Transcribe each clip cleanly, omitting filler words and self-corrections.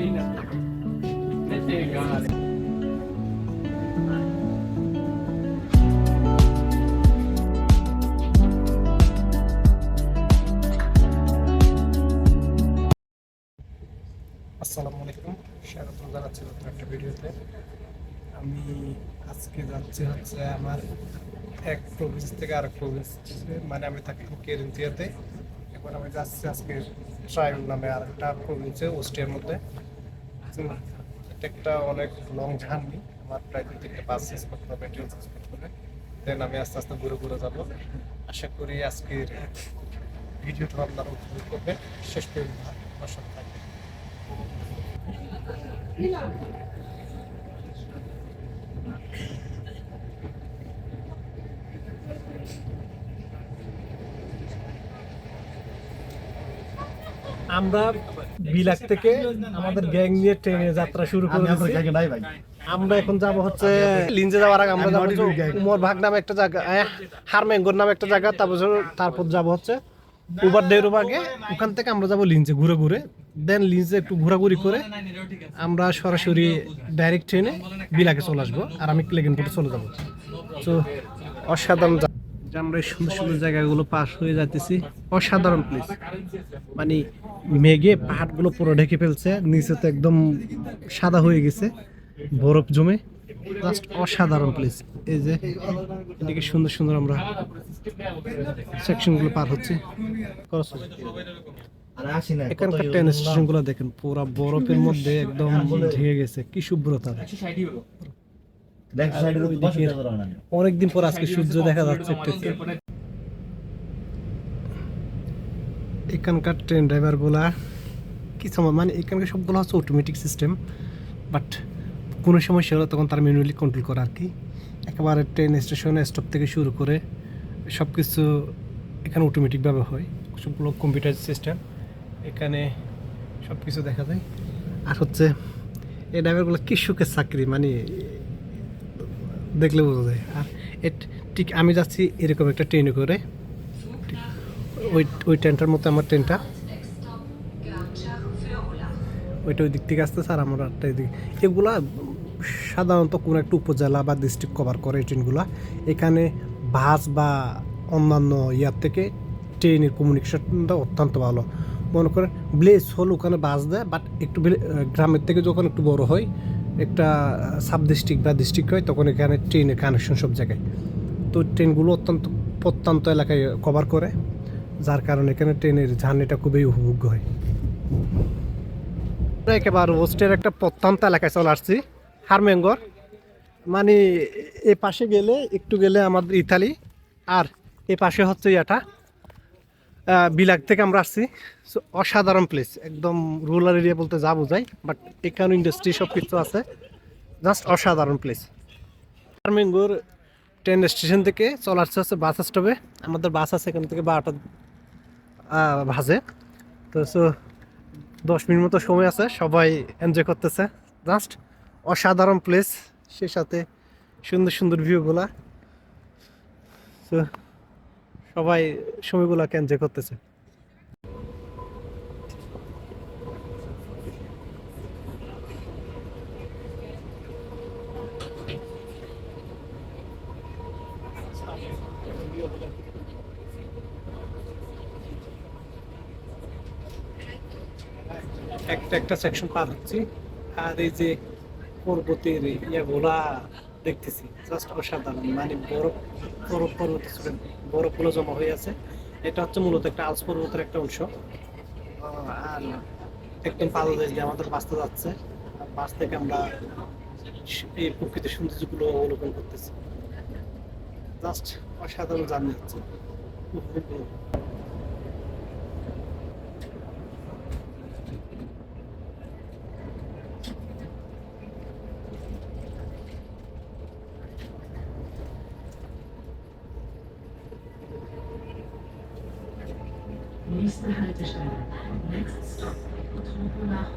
আসসালামু আলাইকুম, স্বাগতম জানাচ্ছি নতুন একটা ভিডিওতে। আমি আজকে যাচ্ছি হচ্ছে আমার এক প্রভিন্স থেকে আরেক প্রভিন্স, মানে আমি থাকি কেরিন্থিয়াতে। এখন আমি যাচ্ছি আজকে ট্রাইল নামে আর একটা প্রভিন্সে অস্ট্রিয়ার মধ্যে। এটা একটা অনেক লং জার্নি, আমার প্রায় 2-3টা বাস চেঞ্জ করতে হবে, ট্রেন চেঞ্জ করতে হবে। দেন আমি আস্তে আস্তে ঘুরে ঘুরে যাবো। আশা করি আজকের ভিডিওটা আপনারা উপভোগ করবেন, শেষ পর্যন্ত আমার সাথে থাকবেন। আমরা বিলাস থেকে আমাদের গ্যাং নিয়ে ট্রেনে যাত্রা শুরু করেছি। আমরা এখন যাব হচ্ছে লিঞ্জে যাওয়ার আগে আমরা যাব উমরভাগ নামে একটা জায়গা, হারমেঙ্গর নামে একটা জায়গা, তারপর যাব হচ্ছে উবার ডেরুবাগে। ওখান থেকে আমরা যাব লিঞ্জে ঘুরে ঘুরে, দেন লিঞ্জে একটু ঘোরাঘুরি করে আমরা সরাসরি ডাইরেক্ট ট্রেনে বিলাকে চলে আসবো, আর আমি ক্লেগেনপুরে চলে যাবো। তো অসাধারণ, আমরা এই সুন্দর সুন্দর জায়গাগুলো পাস হয়ে যাচ্ছি। অসাধারণ প্লেস, মানে মেঘে পাহাড়গুলো পুরো ঢেকে ফেলছে, নিচে তো একদম সাদা হয়ে গেছে বরফ জমে। জাস্ট অসাধারণ প্লেস। এই যে এদিকে সুন্দর সুন্দর আমরা সেকশনগুলো পার হচ্ছি। এখানকার ট্রেন স্টেশন গুলো দেখেন, পুরো বরফের মধ্যে একদম ঢেকে গেছে, কি শুভ্রতা। অনেকদিন পর আজকে সূর্য দেখা যাচ্ছে একটু। এখানকার ট্রেন ড্রাইভার গুলা কিছু, মানে এখানকার সবগুলো হচ্ছে অটোমেটিক সিস্টেম, বাট কোনো সমস্যা হলে তখন তারা ম্যানুয়ালি কন্ট্রোল করে আর কি। একেবারে ট্রেন স্টেশনে স্টপ থেকে শুরু করে সব কিছু এখানে অটোমেটিকভাবে হয়, সবগুলো কম্পিউটার সিস্টেম, এখানে সব কিছু দেখা যায়। আর হচ্ছে এই ড্রাইভারগুলো কি সুখের চাকরি, মানে দেখলে বোঝা যায়। আর ঠিক আমি যাচ্ছি এরকম একটা ট্রেনে করে, ওই ট্রেনটার মতো আমার ট্রেনটা, ওইটা ওই দিক থেকে আসতেছে আর আমরা একটা এদিকে। এগুলা সাধারণত কোনো একটা উপজেলা বা ডিস্ট্রিক্ট কভার করে এই ট্রেনগুলো। এখানে বাস বা অন্যান্য ইয়ার থেকে ট্রেনের কমিউনিকেশনটা অত্যন্ত ভালো। মনে করেন ব্লেস হল ওখানে বাস দেয়, বাট একটু গ্রামের থেকে যখন একটু বড় হয়, একটা সাব ডিস্ট্রিক্ট বা ডিস্ট্রিক্ট হয়, তখন এখানে ট্রেনের কানেকশন সব জায়গায়। তো ট্রেনগুলো অত্যন্ত প্রত্যন্ত এলাকায় কভার করে, যার কারণে এখানে ট্রেনের জার্নিটা খুবই উপভোগ্য হয়। একেবারে ওস্টের একটা প্রত্যন্ত এলাকায় চলে আসছি, হারমেঙ্গর। মানে এ পাশে গেলে একটু গেলে আমাদের ইতালি, আর এ পাশে হচ্ছে ইয়াটা বিলাগ থেকে আমরা আসছি। সো অসাধারণ প্লেস, একদম রুরাল এরিয়া বলতে যা বোঝায়, বাট এখানে ইন্ডাস্ট্রি সব কিছু আছে, জাস্ট অসাধারণ প্লেস। হারমেঙ্গর ট্রেন স্টেশন থেকে চলে আসছে হচ্ছে বাস স্টপে। আমাদের বাস আছে এখান থেকে 12টা বাজে। তো সো 10 মিনিট মতো সময় আছে, সবাই এনজয় করতেছে। জাস্ট অসাধারণ প্লেস, সে সাথে সুন্দর সুন্দর ভিউগুলা। তো সবাই সময়গুলোকে এনজয় করতেছে। একটা একটা সেকশন পার হচ্ছি, আর এই যে পর্বতের ইয়াগুলা দেখতেছি, জাস্ট অসাধারণ। মানে বরফ বরফ পর্বত, বরফগুলো জমা হয়ে আছে। এটা হচ্ছে মূলত একটা আলস পর্বতের একটা অংশ। আর একদম পাদদেশ দিয়ে আমাদের বাসটা যাচ্ছে, আর বাস থেকে আমরা এই প্রকৃতির সৌন্দর্যগুলো অবলোকন করতেছি। জাস্ট অসাধারণ জার্নি হচ্ছে। Nächste Haltestelle. Next stop. Tribunach.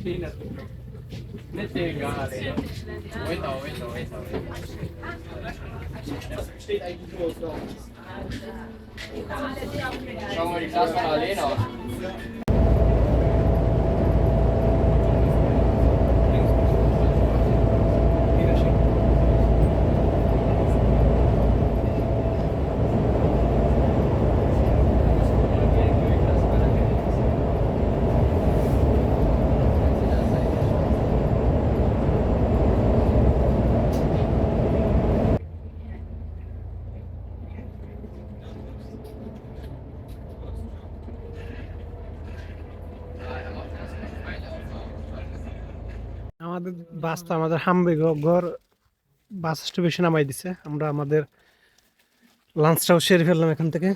Schauen wir die Klasse parallel aus. আমাদের বাসটা আমাদের হামবেগর বাস স্টেশনে নামাই দিছে। আমরা আমাদের লাঞ্চটাও সেরে ফেললাম এখান থেকে।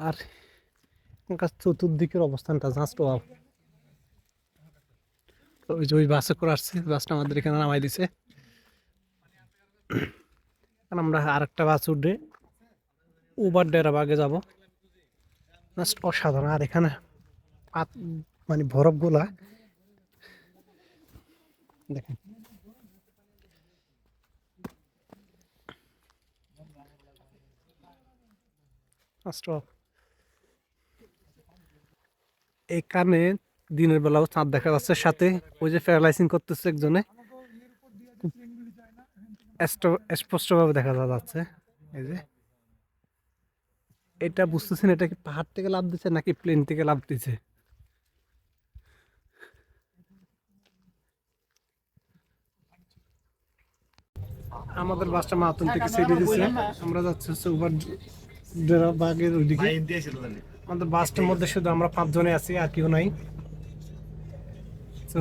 আর এখানকার চতুর্দিকের অবস্থানটা জাস্ট ওয়াও। তো ওই যে ওই বাসে করে আসছে, বাসটা আমাদের এখানে নামাই দিছে। এখন আমরা আর একটা বাস উঠে উবার ডেরাবাগে যাব। জাস্ট অসাধারণ। আর এখানে মানে বরফগুলা দেখেন। এখানে দিনের বেলাও চাঁদ দেখা যাচ্ছে, সাথে ওই যে প্যারালাইসিং করতেছে একজনে, স্পষ্টভাবে দেখা যাচ্ছে। এই যে এটা বুঝতেছেন, এটা কি পাহাড় থেকে লাফ দিচ্ছে নাকি প্লেন থেকে লাফ দিচ্ছে। আমাদের বাসটা মাতুন থেকে ছেড়ে দিচ্ছে, আমরা যাচ্ছি হচ্ছে উবার ডেরাবাগের ওইদিকে। আমাদের বাসটার মধ্যে শুধু আমরা 5 জনে আছি, আর কেউ নাই। তো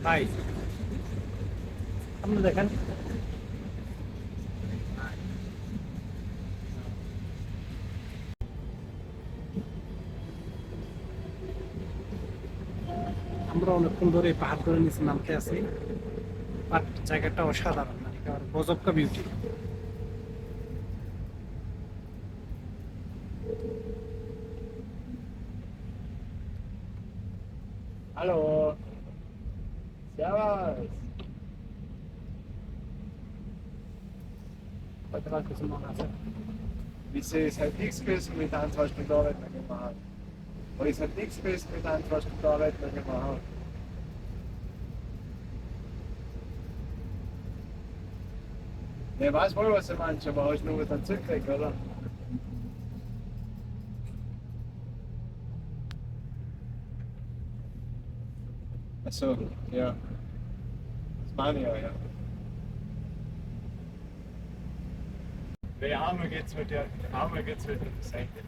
ভাই আপনি দেখেন, আমরা অনেকক্ষণ ধরে এই পাহাড় ধরে নিচে নামতে আছি। বাট জায়গাটা অসাধারণ, মানে একেবারে গজব কা বিউটি। Hallo. Servus. হয়তো আর কিছু মনে আছে। Wieso ist halt nichts gewesen mit 1-2 Stunden Arbeit mehr gemacht? Aber ist halt nichts gewesen mit 1-2 Stunden Arbeit mehr gemacht? Ja, ich weiß wohl, was du meinst, aber hast du nur dann zurückgekriegt, oder? Achso, ja. Das meine ich ja, ja. Der Arme geht's mit der Senke.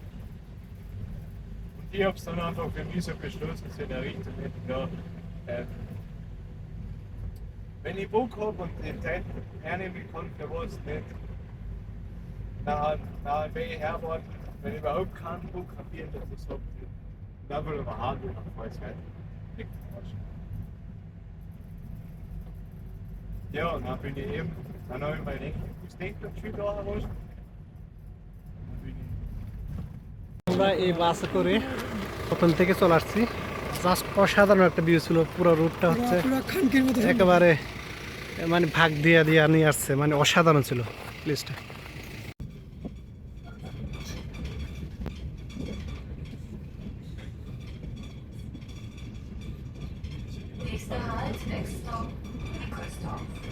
Und ich hab's dann einfach für mich so beschlossen, so in der Richtung, ja, wenn ich Bock hab und die Zeit hernehmen kann, für was nicht, dann will ich herwarten, wenn ich überhaupt keinen Bock kapieren, dass ich so dann will ich mal hart und dann fahre ich weiter. Ja, und dann bin ich eben, dann habe ich mein Denkmalschul da erwischt. Dann bin ich. আমরা এই বাসে করে প্রথম থেকে চলে আসছি। Just অসাধারণ একটা ভিউ ছিল। পুরো রুটটা হচ্ছে একেবারে মানে ভাগ দিয়া দিয়া নিয়ে আসছে, মানে অসাধারণ ছিল প্লেসটা। Nächster Halt, Wexstop, Nicholsdorf.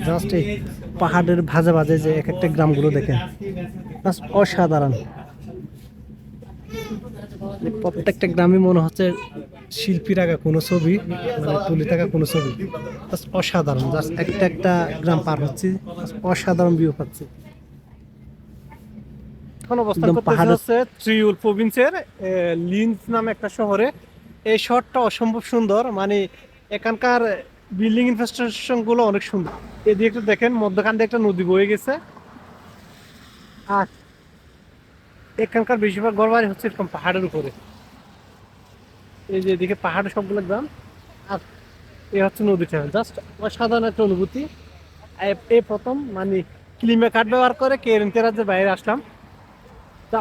Just এই পাহাড়ের ভাজে ভাজে যে এক একটা গ্রামগুলো দেখেন, জাস্ট অসাধারণ। প্রত্যেকটা গ্রামে মনে হচ্ছে শিল্পীর আঁকা কোনো ছবি, মানে তুলে থাকা কোনো ছবি, জাস্ট অসাধারণ। জাস্ট একটা একটা গ্রাম পার হচ্ছে, অসাধারণ ভিউ পাচ্ছি। এখন অবস্থান একদম করতেছি পাহাড়ের- হচ্ছে ত্রিউল প্রভিন্সের লিন্স নামে একটা শহরে। এই শহরটা অসম্ভব সুন্দর, মানে এখানকার বিল্ডিং ইনফ্রাস্ট্রাকচার গুলো অনেক সুন্দর। এদিকে একটু দেখেন, মধ্যখান দিয়ে একটা নদী বয়ে গেছে। আর এখানকার বেশিরভাগ ঘরবাড়ি হচ্ছে এরকম পাহাড়ের উপরে। এই যে এদিকে পাহাড়ের সবগুলো গ্রাম, আর এই হচ্ছে নদীটা। জাস্ট অসাধারণ একটা অনুভূতি। এই প্রথম মানে ক্লিমে কাঠ ব্যবহার করে কেরেন্টের বাইরে আসলাম। তা